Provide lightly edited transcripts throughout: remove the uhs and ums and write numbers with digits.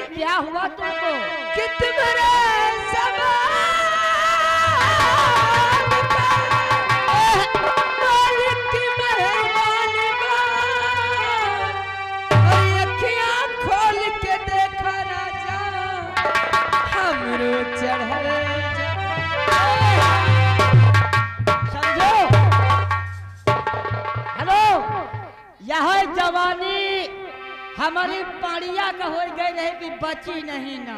क्या हुआ तुमको? कि तुम्हारे खोल के देखा राजा हमरो चढ़ल समझो। हेलो, यह जवानी हमारी पाड़िया का हो गई रही कि बची नहीं ना।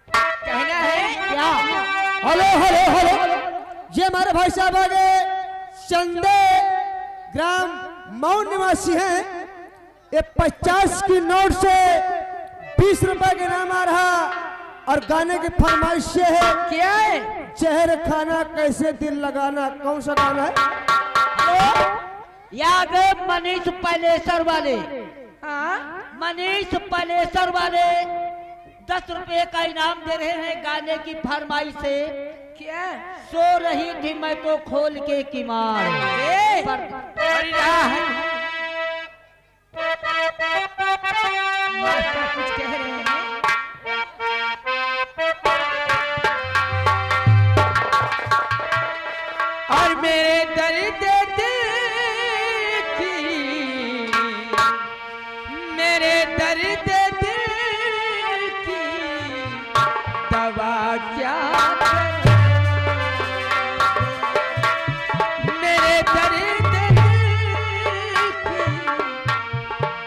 कहना है क्या? हेलो हेलो हेलो, ये हमारे भाई साहब आ गए चंदे ग्राम मऊ निवासी हैं। ये 50 की नोट से 20 रुपए के नाम आ रहा और गाने की फरमाइश ये है। क्या है? जहर खाना कैसे दिल लगाना, कौन सा गाना है? याद है मनीष पैलेसर वाले? हाँ मनीष पैलेसर वाले 10 रुपए का इनाम दे रहे हैं गाने की फरमाइश से। क्या? सो रही थी मैं तो खोल के किमार और रहा है मास्टर कुछ कह रहे हैं। और मेरे दर्द दिल की, मेरे दर्द दिल की दवा क्या करे? मेरे दर्द दिल की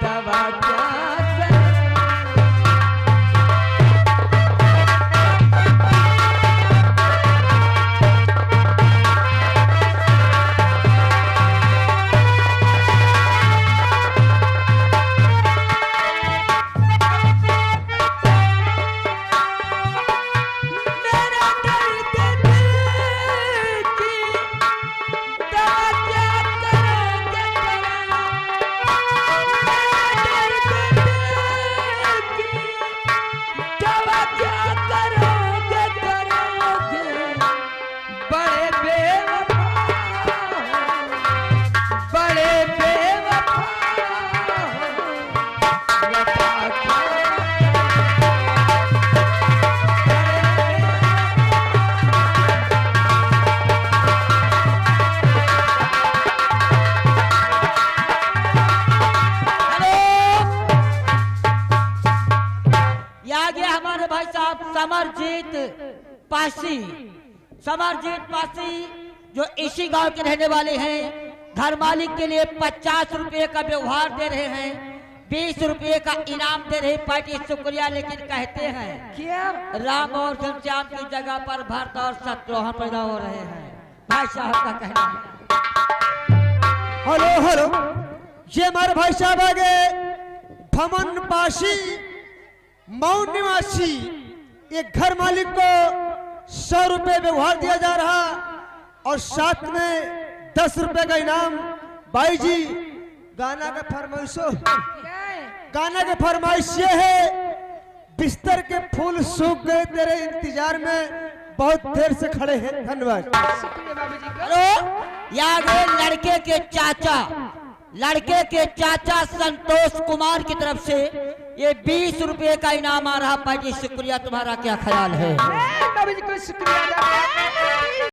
दवा क्या करे? समरजीत पासी, समरजीत पासी जो इसी गांव के रहने वाले हैं, घर मालिक के लिए 50 रुपए का व्यवहार दे रहे हैं, 20 रुपए का इनाम दे रहे पार्टी शुक्रिया। लेकिन कहते हैं क्या? राम और घनश्याम की जगह पर भरत और शत्रुघ्न पैदा हो रहे हैं। भाई साहब का कहना है। हेलो हेलो, ये हमारे भाई साहब आ गए भमन पासी मऊ निवासी। एक घर मालिक को 100 रुपए व्यवहार दिया जा रहा और साथ में 10 रुपए का इनाम। भाई जी गाना का फरमाइशो, गाना के फरमाइश ये है, बिस्तर के फूल सूख गए तेरे इंतजार में, बहुत देर से खड़े हैं। धन्यवाद। हेलो, याद है लड़के के चाचा संतोष कुमार की तरफ से ये 20 रुपए का इनाम आ रहा। पाजी शुक्रिया, तुम्हारा क्या ख्याल है? बाबू जी को शुक्रिया।